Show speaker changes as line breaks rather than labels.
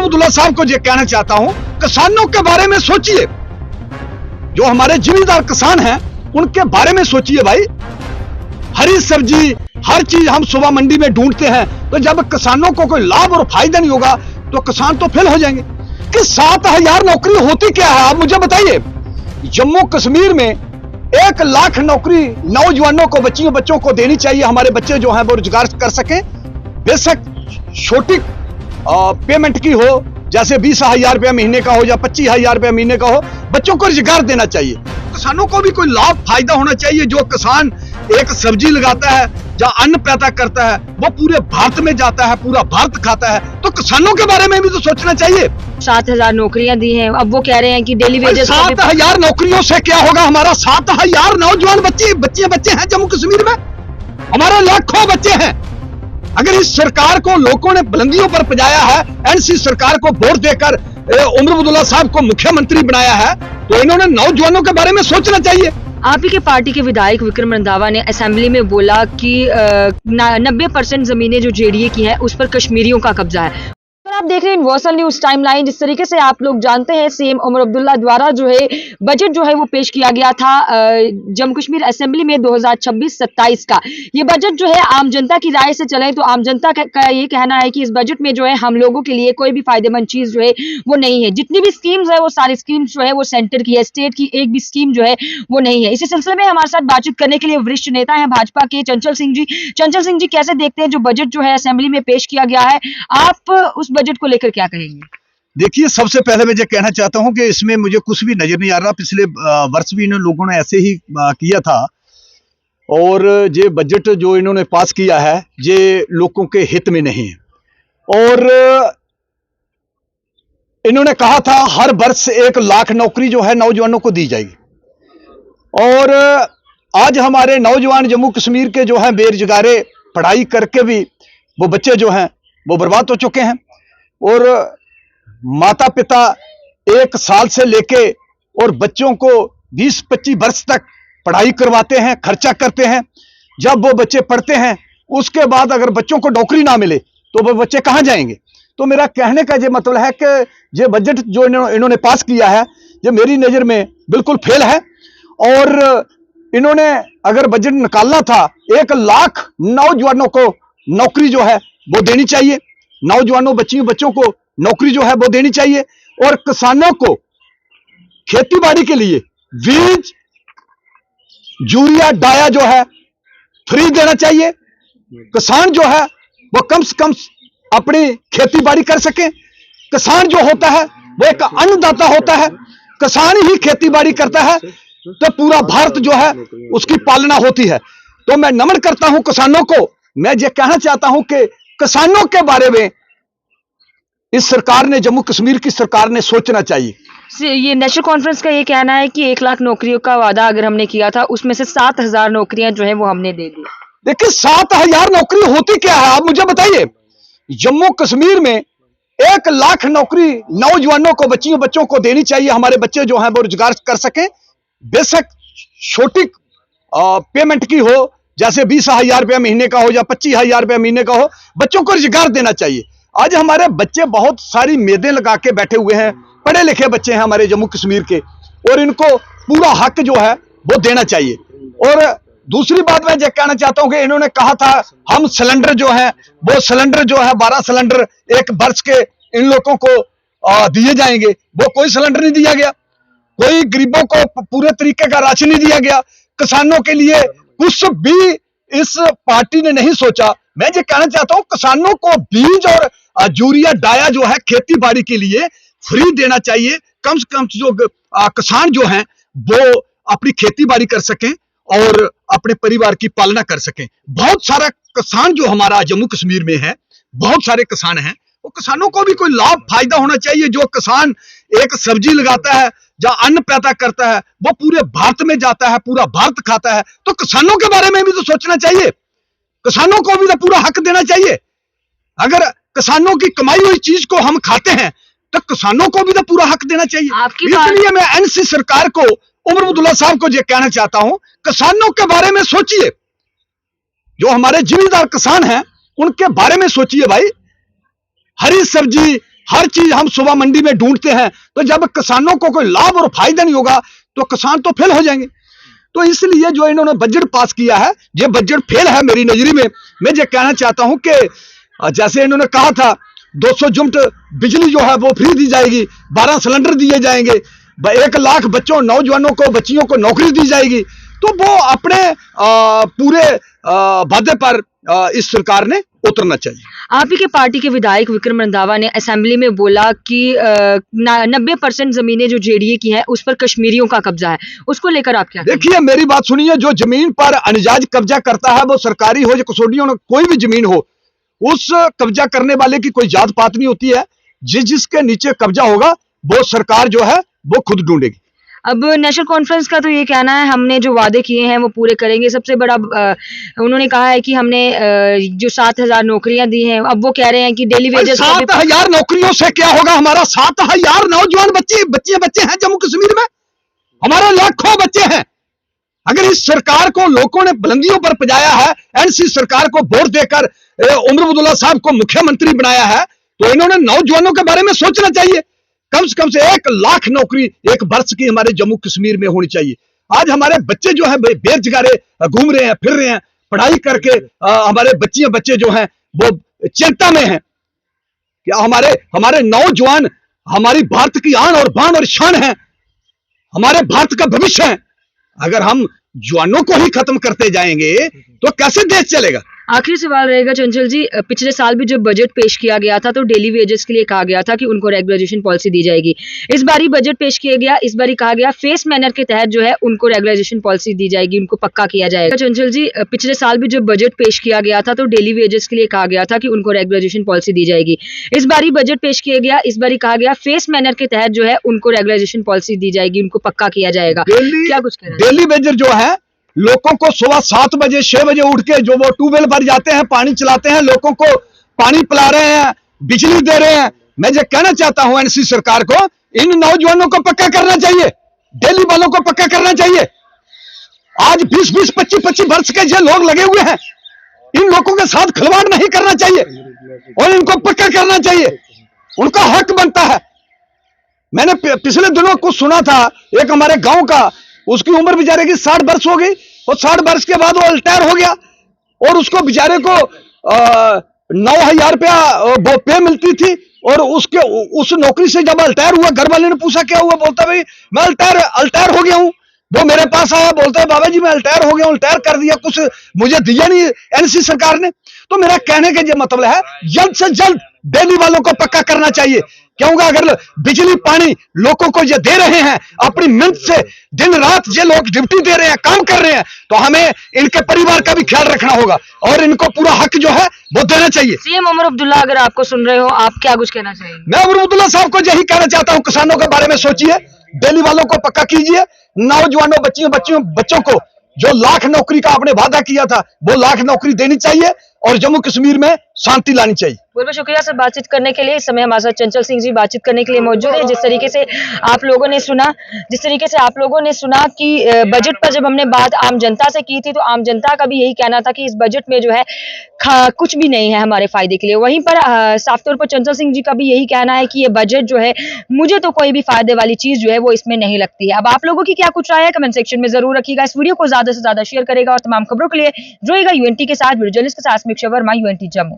अब्दुल्ला साहब को ये कहना चाहता हूं, किसानों के बारे में सोचिए। जो हमारे जिम्मेदार किसान हैं उनके बारे में सोचिए भाई। हरी सब्जी हर चीज हम सुबह मंडी में ढूंढते हैं, तो जब किसानों को कोई लाभ और फायदा नहीं होगा तो किसान तो फेल हो जाएंगे। कि 7,000 नौकरी होती क्या है, आप मुझे बताइए। जम्मू कश्मीर में 1 लाख नौकरी नौजवानों को, बच्चों को देनी चाहिए। हमारे बच्चे जो हैं वो रोजगार कर सकें, बेशक छोटी पेमेंट की हो, जैसे 20,000 रुपया महीने का हो या 25,000 रुपया महीने का हो, बच्चों को रोजगार देना चाहिए। किसानों को भी कोई लाभ फायदा होना चाहिए। जो किसान एक सब्जी लगाता है या अन्न पैदा करता है वो पूरे भारत में जाता है, पूरा भारत खाता है, तो किसानों के बारे में भी तो सोचना चाहिए।
7,000 नौकरियां दी हैं, अब वो कह रहे हैं कि डेली वेजेस।
7,000 नौकरियों से क्या होगा? हमारा 7,000 नौजवान बच्चे हैं जम्मू कश्मीर में, हमारे लाखों बच्चे हैं। अगर इस सरकार को लोगों ने बुलंदियों पर पहुंचाया है, एनसी सरकार को वोट देकर उमर अब्दुल्ला साहब को मुख्यमंत्री बनाया है, तो इन्होंने नौजवानों के बारे में सोचना चाहिए।
आप ही के पार्टी के विधायक विक्रम रंधावा ने असेंबली में बोला कि 90% जमीनें जो जेडीए की हैं उस पर कश्मीरियों का कब्जा है। आप देख रहे हैं यूनिवर्सल न्यूज टाइमलाइन। जिस तरीके से आप लोग जानते हैं, सीएम उमर अब्दुल्ला द्वारा जो है बजट जो है वो पेश किया गया था जम्मू कश्मीर असेंबली में 2026-27 का। ये बजट जो है आम जनता की राय से चले तो आम जनता का ये कहना है कि इस बजट में जो है हम लोगों के लिए कोई भी फायदेमंद चीज जो है वो नहीं है। जितनी भी स्कीम्स है वो सारी स्कीम्स जो है वो सेंटर की है, स्टेट की एक भी स्कीम जो है वो नहीं है। इसी सिलसिले में हमारे साथ बातचीत करने के लिए वरिष्ठ नेता है भाजपा के चंचल सिंह जी। चंचल सिंह जी, कैसे देखते हैं जो बजट जो है असेंबली में पेश किया गया है, आप उस बजट को लेकर क्या कहेंगे?
देखिए, सबसे पहले मैं ये कहना चाहता हूं कि इसमें मुझे कुछ भी नजर नहीं आ रहा। पिछले वर्ष भी इन लोगों ने ऐसे ही किया था, और ये बजट जो इन्होंने पास किया है ये लोगों के हित में नहीं है। और इन्होंने कहा था हर वर्ष 1 लाख नौकरी जो है नौजवानों को दी जाएगी, और आज हमारे नौजवान जम्मू कश्मीर के जो हैं बेरोजगारे, पढ़ाई करके भी वो बच्चे जो हैं वो बर्बाद हो चुके हैं। और माता पिता 1 साल से लेके और बच्चों को 20-25 वर्ष तक पढ़ाई करवाते हैं, खर्चा करते हैं। जब वो बच्चे पढ़ते हैं उसके बाद अगर बच्चों को नौकरी ना मिले तो वो बच्चे कहां जाएंगे? तो मेरा कहने का ये मतलब है कि ये बजट जो इन्होंने पास किया है ये मेरी नजर में बिल्कुल फेल है। और इन्होंने अगर बजट निकालना था 1 लाख नौजवानों को नौकरी जो है वो देनी चाहिए, नौजवानों बच्चों को नौकरी जो है वो देनी चाहिए। और किसानों को खेतीबाड़ी के लिए बीज, यूरिया, डाया जो है फ्री देना चाहिए। किसान जो है वो कम से कम अपनी खेतीबाड़ी कर सके। किसान जो होता है वो एक अन्नदाता होता है, किसान ही खेतीबाड़ी करता है तो पूरा भारत जो है उसकी पालना होती है। तो मैं नमन करता हूं किसानों को। मैं ये कहना चाहता हूं कि किसानों के बारे में इस सरकार ने, जम्मू कश्मीर की सरकार ने सोचना चाहिए।
ये नेशनल कॉन्फ्रेंस का ये कहना है कि 1 लाख नौकरियों का वादा अगर हमने किया था उसमें से 7,000 नौकरियां जो है वो हमने दे दी।
देखिए, 7,000 नौकरी होती क्या है, आप मुझे बताइए। जम्मू कश्मीर में 1 लाख नौकरी नौजवानों को, बच्चों को देनी चाहिए। हमारे बच्चे जो हैं वो रोजगार कर सकें, बेशक छोटी पेमेंट की हो, जैसे 20,000 रुपया महीने का हो या 25,000 रुपया महीने का हो, बच्चों को रोजगार देना चाहिए। आज हमारे बच्चे बहुत सारी मेदें लगा के बैठे हुए हैं, पढ़े लिखे बच्चे हैं हमारे जम्मू कश्मीर के, और इनको पूरा हक जो है वो देना चाहिए। और दूसरी बात मैं ये कहना चाहता हूं कि इन्होंने कहा था हम सिलेंडर जो है वो सिलेंडर जो है 12 सिलेंडर 1 वर्ष के इन लोगों को दिए जाएंगे। वो कोई सिलेंडर नहीं दिया गया, कोई गरीबों को पूरे तरीके का राशन नहीं दिया गया, किसानों के लिए कुछ भी इस पार्टी ने नहीं सोचा। मैं ये कहना चाहता हूं किसानों को बीज और यूरिया, डाया जो है खेती बाड़ी के लिए फ्री देना चाहिए। कम से कम जो किसान जो हैं वो अपनी खेती बाड़ी कर सकें और अपने परिवार की पालना कर सकें। बहुत सारा किसान जो हमारा जम्मू कश्मीर में है, बहुत सारे किसान हैं, वो किसानों को भी कोई लाभ फायदा होना चाहिए। जो किसान एक सब्जी लगाता है या अन्न पैदा करता है वो पूरे भारत में जाता है, पूरा भारत खाता है, तो किसानों के बारे में भी तो सोचना चाहिए। किसानों को भी तो पूरा हक देना चाहिए। अगर किसानों की कमाई हुई चीज को हम खाते हैं तो किसानों को भी तो पूरा हक देना चाहिए। इसलिए मैं एनसी सरकार को, उमर अब्दुल्ला साहब को यह कहना चाहता हूं, किसानों के बारे में सोचिए। जो हमारे जिम्मेदार किसान हैं उनके बारे में सोचिए भाई। हरी सब्जी हर चीज हम सुबह मंडी में ढूंढते हैं, तो जब किसानों को कोई लाभ और फायदा नहीं होगा तो किसान तो फेल हो जाएंगे। तो इसलिए जो इन्होंने बजट पास किया है, ये बजट फेल है मेरी नजरी में। मैं ये कहना चाहता हूं कि जैसे इन्होंने कहा था 200 यूनिट बिजली जो है वो फ्री दी जाएगी, 12 सिलेंडर दिए जाएंगे, 1 लाख बच्चों नौजवानों को बच्चियों को नौकरी दी जाएगी, तो वो अपने पूरे वादे पर इस सरकार ने उतरना चाहिए।
आप ही के पार्टी के विधायक विक्रम रंधावा ने असेंबली में बोला कि 90% जमीनें जो जेडीए की हैं उस पर कश्मीरियों का कब्जा है, उसको लेकर आप क्या कहेंगे?
देखिए मेरी बात सुनिए, जो जमीन पर अनजायज कब्जा करता है वो सरकारी हो या कसौटियों हो, कोई भी जमीन हो, उस कब्जा करने वाले की कोई जात पात नहीं होती है। जिसके नीचे कब्जा होगा वो सरकार जो है वो खुद ढूंढेगी।
अब नेशनल कॉन्फ्रेंस का तो ये कहना है हमने जो वादे किए हैं वो पूरे करेंगे। सबसे बड़ा उन्होंने कहा है कि हमने जो 7,000 नौकरियां दी हैं, अब वो कह रहे हैं कि डेली वेजेस
7,000 नौकरियों से क्या होगा? हमारा 7,000 नौजवान बच्चे हैं जम्मू कश्मीर में, हमारे लाखों बच्चे हैं। अगर इस सरकार को लोगों ने बुलंदियों पर पजाया है, एनसी सरकार को वोट देकर उमर अब्दुल्ला साहब को मुख्यमंत्री बनाया है, तो इन्होंने नौजवानों के बारे में सोचना चाहिए। कम से 1 लाख नौकरी एक वर्ष की हमारे जम्मू कश्मीर में होनी चाहिए। आज हमारे बच्चे जो है बेरोजगार घूम रहे हैं, फिर रहे हैं, पढ़ाई करके हमारे बच्चे जो हैं वो चिंता में हैं। क्या हमारे नौजवान हमारी भारत की आन और बान और शान है, हमारे भारत का भविष्य है। अगर हम जवानों को ही खत्म करते जाएंगे तो कैसे देश चलेगा?
आखिरी सवाल रहेगा चंचल जी, पिछले साल भी जब बजट पेश किया गया था तो डेली वेजेस के लिए कहा गया था कि उनको रेगुलराइजेशन पॉलिसी दी जाएगी। इस बारी बजट पेश किया गया, इस बारी कहा गया फेस मैनर के तहत जो है उनको रेगुलराइजेशन पॉलिसी दी जाएगी, उनको पक्का किया जाएगा। चंचल जी, पिछले साल भी जब बजट पेश किया गया था तो डेली वेजेस के लिए कहा गया था कि उनको रेगुलराइजेशन पॉलिसी दी जाएगी। इस बारी बजट पेश किया गया, इस बारी कहा गया फेस मैनर के तहत जो है उनको रेगुलराइजेशन पॉलिसी दी जाएगी, उनको पक्का किया जाएगा। क्या कुछ कहना है?
डेली वेजर जो है लोगों को सुबह 7 बजे 6 बजे उठ के जो वो ट्यूबवेल पर जाते हैं, पानी चलाते हैं, लोगों को पानी पिला रहे हैं, बिजली दे रहे हैं। मैं ये कहना चाहता हूं एनसी सरकार को, इन नौजवानों को पक्का करना चाहिए, डेली वालों को पक्का करना चाहिए। आज 20-20, 25-25 वर्ष के जो लोग लगे हुए हैं, इन लोगों के साथ खिलवाड़ नहीं करना चाहिए और इनको पक्का करना चाहिए, उनका हक बनता है। मैंने पिछले दिनों कुछ सुना था, एक हमारे गांव का, उसकी उम्र बेचारे की 60 वर्ष हो गई और 60 वर्ष के बाद वो रिटायर हो गया और उसको बेचारे को 9,000 रुपया वो पे मिलती थी और उस नौकरी से जब रिटायर हुआ, घर वाले ने पूछा क्या हुआ, बोलता भाई मैं रिटायर हो गया हूं। वो मेरे पास आया, बोलता है बाबा जी मैं रिटायर हो गया हूं, रिटायर कर दिया, कुछ मुझे दिया नहीं एनसी सरकार ने। तो मेरा कहने का ये मतलब है जल्द से जल्द डेली वालों को पक्का करना चाहिए, क्योंकि अगर बिजली पानी लोगों को ये दे रहे हैं अपनी मेहनत से, दिन रात ये लोग ड्यूटी दे रहे हैं, काम कर रहे हैं, तो हमें इनके परिवार का भी ख्याल रखना होगा और इनको पूरा हक जो है वो देना चाहिए।
सीएम उमर अब्दुल्ला अगर आपको सुन रहे हो, आप क्या कुछ कहना चाहिए?
मैं उमर अब्दुल्ला साहब को यही कहना चाहता हूं, किसानों के बारे में सोचिए, डेली वालों को पक्का कीजिए, नौजवानों बच्चों को जो लाख नौकरी का आपने वादा किया था वो लाख नौकरी देनी चाहिए और जम्मू कश्मीर में शांति लानी चाहिए।
बहुत बहुत शुक्रिया सर बातचीत करने के लिए। इस समय हमारे साथ चंचल सिंह जी बातचीत करने के लिए मौजूद है। जिस तरीके से आप लोगों ने सुना कि बजट पर जब हमने बात आम जनता से की थी तो आम जनता का भी यही कहना था कि इस बजट में जो है कुछ भी नहीं है हमारे फायदे के लिए। वहीं पर साफ तौर पर चंचल सिंह जी का भी यही कहना है कि ये बजट जो है मुझे तो कोई भी फायदे वाली चीज जो है वो इसमें नहीं लगती है। अब आप लोगों की क्या कुछ राय है कमेंट सेक्शन में जरूर रखिएगा। इस वीडियो को ज्यादा से ज्यादा शेयर करेगा और तमाम खबरों के लिए जुड़ेगा यूएनटी के साथ, वीडियो जर्नलिस्ट के साथ वर्मा, यूएनटी जम्मू।